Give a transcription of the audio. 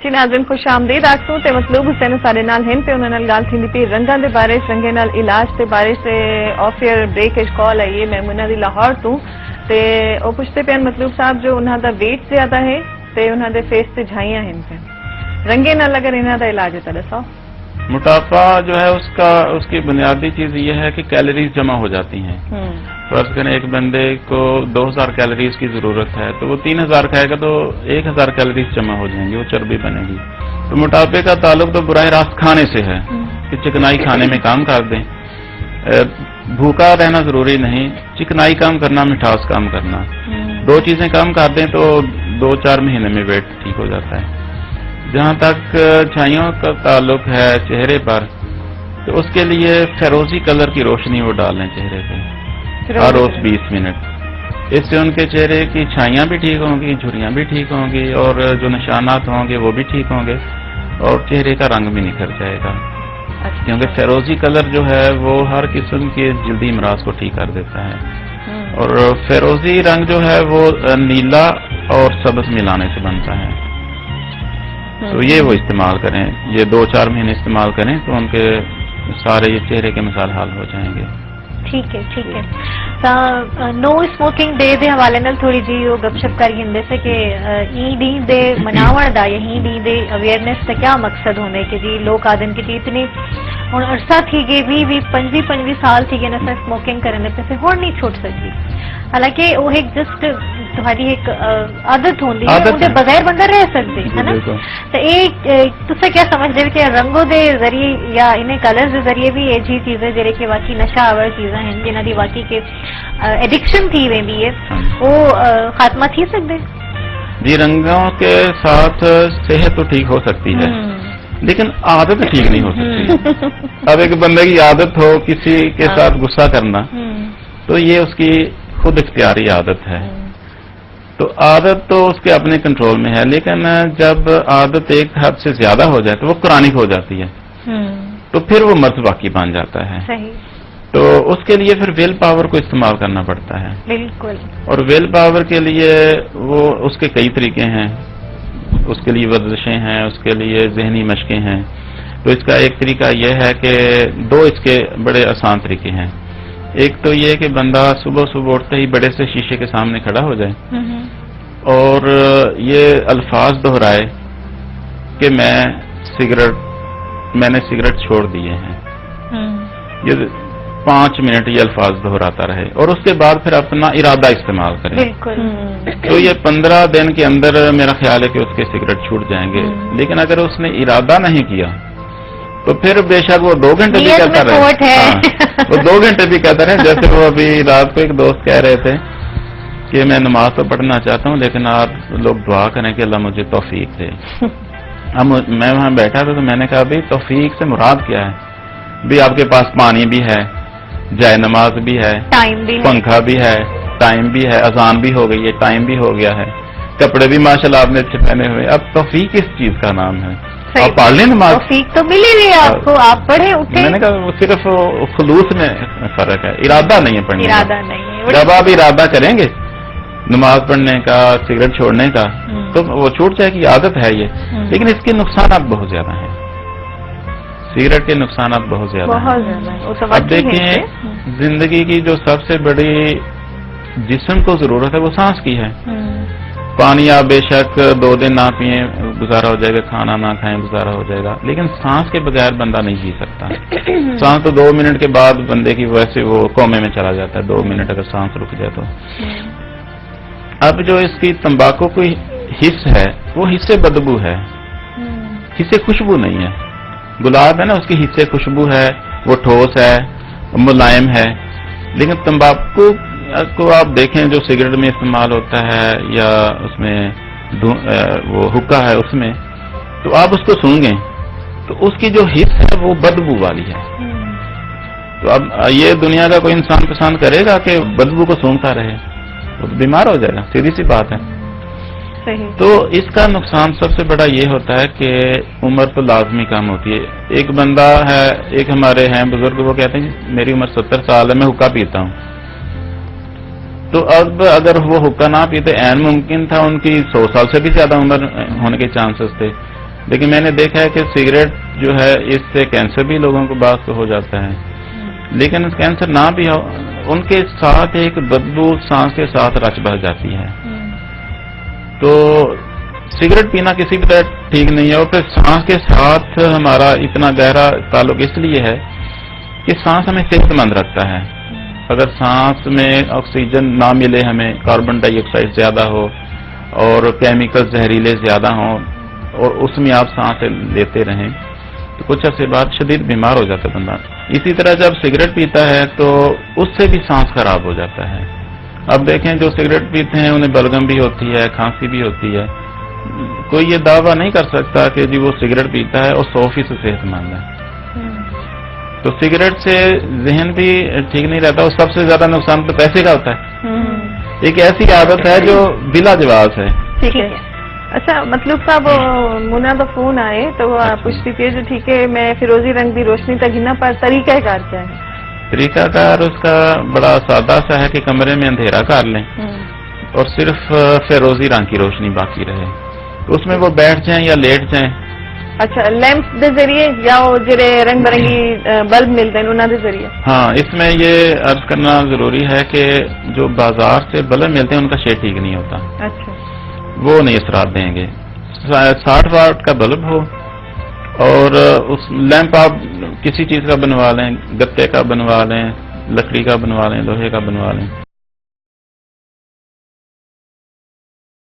जी नाज़रीन खुश आमदीद आखसूं ते मतलूब हुसैन साडे नाल हैं ते उन्हां नाल गाल थींदी पई रंगां दे बारे रंगे नाल इलाज ते बारे से ऑफ एयर ब्रेक कॉल आई है मैमूना दी लाहौर तो ते ओ पुछते पे मतलूब साहब जो उन्हां दा वेट ज्यादा है ते उन्हां दे फेस ते झाइयां हैं पे रंगे नाल अगर इन्हां दा इलाज है तो दसो। मोटापा जो है उसकी बुनियादी चीज ये है कि कैलोरीज जमा हो जाती हैं। फर्ज करें एक बंदे को 2000 कैलोरीज की जरूरत है तो वो 3000 खाएगा तो 1000 कैलोरीज जमा हो जाएंगी, वो चर्बी बनेगी। तो मोटापे का ताल्लुक तो बुराह रास्त खाने से है कि चिकनाई खाने में काम कर दें। भूखा रहना जरूरी नहीं, चिकनाई काम करना, मिठास काम करना, दो चीजें काम कर दें तो 2-4 महीने में वेट ठीक हो जाता है। जहाँ तक छाइयों का ताल्लुक है चेहरे पर, तो उसके लिए फेरोजी कलर की रोशनी वो डाल लें चेहरे पे हर रोज 20 मिनट। इससे उनके चेहरे की छाइयाँ भी ठीक होंगी, झुर्रियाँ भी ठीक होंगी और जो निशानात होंगे वो भी ठीक होंगे और चेहरे का रंग भी निखर जाएगा। क्योंकि फेरोजी कलर जो है वो हर किस्म के जल्दी इमराज को ठीक कर देता है और फेरोजी रंग जो है वो नीला और सब्ज मिलाने से बनता है। तो ये वो इस्तेमाल करें, ये 2-4 महीने इस्तेमाल करें तो उनके सारे ये चेहरे के मिसाल हाल हो जाएंगे। ठीक है ठीक है। नो स्मोकिंग डे के हवाले नाल थोड़ी जी वो गपशप करी हिंदे से कि ई डी दे मनावण दा या ई डी दे अवेयरनेस का क्या मकसद होने कि जी लोग आदन की इतनी हुण अरसा थी गए 20-25 साल थी गए ना स्मोकिंग करने पे से हुण नहीं छुट सकती। हालांकि वो एक जस्ट तुम्हारी एक आदत होंदी है उनके बगैर बंदा रह सकते है ना। तो ये तुसे क्या समझदे कि रंगों के जरिए या इन्हें कलर्स के जरिए भी ये जी चीजें जेरे कि वाकई नशा आवर चीज़ें हैं जिन्हां दी वाकई के एडिक्शन थी वेंदी है वो खात्मा थी सकदे। जी रंगों के साथ सेहत तो ठीक हो सकती है लेकिन आदत ठीक नहीं हो सकती। अब एक बंदे की आदत हो किसी के साथ गुस्सा करना तो ये उसकी खुद इख्तियारी आदत है, तो आदत तो उसके अपने कंट्रोल में है। लेकिन जब आदत एक हद से ज्यादा हो जाए तो वो क्रॉनिक हो जाती है तो फिर वो मर्ज बाकी बन जाता है। सही। तो उसके लिए फिर विल पावर को इस्तेमाल करना पड़ता है। बिल्कुल। और विल पावर के लिए वो उसके कई तरीके हैं, उसके लिए वर्जिशें हैं, उसके लिए जहनी मशकें हैं। तो इसका एक तरीका यह है कि 2 इसके बड़े आसान तरीके हैं। एक तो ये कि बंदा सुबह सुबह उठते ही बड़े से शीशे के सामने खड़ा हो जाए और ये अल्फाज दोहराए कि मैंने सिगरेट छोड़ दिए हैं। ये 5 मिनट ये अल्फाज दोहराता रहे और उसके बाद फिर अपना इरादा इस्तेमाल करें। तो ये 15 दिन के अंदर मेरा ख्याल है कि उसके सिगरेट छूट जाएंगे। लेकिन अगर उसने इरादा नहीं किया तो फिर बेशक वो 2 घंटे भी कहता रहे, वो 2 घंटे भी कहता रहे। जैसे वो अभी रात को एक दोस्त कह रहे थे कि मैं नमाज तो पढ़ना चाहता हूँ लेकिन आप लोग दुआ करें कि अल्लाह मुझे तौफीक दे। अब मैं वहां बैठा था तो मैंने कहा भाई तौफीक से मुराद क्या है? भी आपके पास पानी भी है, जाए नमाज भी है, पंखा भी है, टाइम भी है, अजान भी हो गई है, टाइम भी हो गया है, कपड़े भी माशाल्लाह आपने अच्छे पहने हुए। अब तौफीक किस चीज का नाम है? आप पढ़ लें नमाज, तौफीक तो मिली हुई है आपको, आप पढ़े उठे। मैंने कहा वो सिर्फ खुलूस में फर्क है, इरादा नहीं है पढ़ने का। इरादा नहीं है। जब आप इरादा करेंगे नमाज पढ़ने का, सिगरेट छोड़ने का, तो वो छूट जाएगी, आदत है ये। लेकिन इसके नुकसान बहुत ज्यादा हैं, सिगरेट के नुकसान बहुत ज्यादा हैं। अब देखें जिंदगी की जो सबसे बड़ी जिस्म को जरूरत है वो सांस की है। पानी आप बेशक 2 दिन ना पिए गुजारा हो जाएगा, खाना ना खाएं गुजारा हो जाएगा, लेकिन सांस के बगैर बंदा नहीं जी सकता। सांस तो 2 मिनट के बाद बंदे की वैसे वो कोमे में चला जाता है, 2 मिनट अगर सांस रुक जाए तो। अब जो इसकी तंबाकू की हिस्स है वो हिस्से बदबू है, हिस्से खुशबू नहीं है। गुलाब है ना, उसकी हिस्से खुशबू है, वो ठोस है, मुलायम है। लेकिन तंबाकू को आप देखें जो सिगरेट में इस्तेमाल होता है या उसमें वो हुक्का है उसमें, तो आप उसको सूंघें तो उसकी जो हिस्स है वो बदबू वाली है। तो अब ये दुनिया का कोई इंसान पसंद करेगा कि बदबू को सूंघता रहे? वो तो बीमार हो जाएगा, सीधी सी बात है। सही। तो इसका नुकसान सबसे बड़ा ये होता है कि उम्र तो लाजमी कम होती है। एक बंदा है, एक हमारे हैं बुजुर्ग, वो कहते हैं मेरी उम्र 70 साल है, मैं हुक्का पीता हूँ। तो अब अगर वो हुक्का ना पीते, ऐन मुमकिन था उनकी 100 साल से भी ज्यादा उम्र होने के चांसेस थे। لیکن میں نے دیکھا ہے کہ سگریٹ جو ہے اس سے کینسر بھی لوگوں کو بعض کو ہو جاتا ہے، لیکن کینسر نہ بھی ہو ان کے ساتھ ایک بدبو سانس کے ساتھ رچ بس جاتی ہے. تو سگریٹ پینا کسی بھی طرح ٹھیک نہیں ہے. اور پھر سانس کے ساتھ ہمارا اتنا گہرا تعلق اس لیے ہے کہ سانس ہمیں صحت مند رکھتا ہے. اگر سانس میں آکسیجن نہ ملے، ہمیں کاربن ڈائی آکسائڈ زیادہ ہو اور کیمیکل زہریلے زیادہ ہوں اور اس میں آپ سانس لیتے رہیں تو کچھ عرصے بعد شدید بیمار ہو جاتا ہے بندہ. اسی طرح جب سگریٹ پیتا ہے تو اس سے بھی سانس خراب ہو جاتا ہے. اب دیکھیں جو سگریٹ پیتے ہیں انہیں بلغم بھی ہوتی ہے، کھانسی بھی ہوتی ہے. کوئی یہ دعویٰ نہیں کر سکتا کہ جی وہ سگریٹ پیتا ہے اور 100% صحت مند ہے. تو سگریٹ سے ذہن بھی ٹھیک نہیں رہتا اور سب سے زیادہ نقصان تو پیسے کا ہوتا ہے. ایک ایسی عادت ہے جو بلا جواز ہے. ٹھیک ہے. اچھا مطلوب صاحب منا کا فون آئے تو وہ پوچھتی تھی جو ٹھیک ہے میں فیروزی رنگ کی روشنی تک گنا پر طریقہ کار کیا ہے؟ طریقہ کار اس کا بڑا سادہ سا ہے کہ کمرے میں اندھیرا کر لیں اور صرف فیروزی رنگ کی روشنی باقی رہے. تو اس میں وہ بیٹھ جائیں یا لیٹ جائیں. اچھا لیمپ دے ذریعے یا جڑے رنگ برنگی بلب ملتے ہیں انہوں دے ذریعے؟ ہاں اس میں یہ عرض کرنا ضروری ہے کہ جو بازار سے بلب ملتے ہیں ان کا شیڈ ٹھیک نہیں ہوتا. اچھا وہ نہیں اثرات دیں گے. 60 واٹ کا بلب ہو اور اس لیمپ آپ کسی چیز کا بنوا لیں، گتے کا بنوا لیں، لکڑی کا بنوا لیں، لوہے کا بنوا لیں.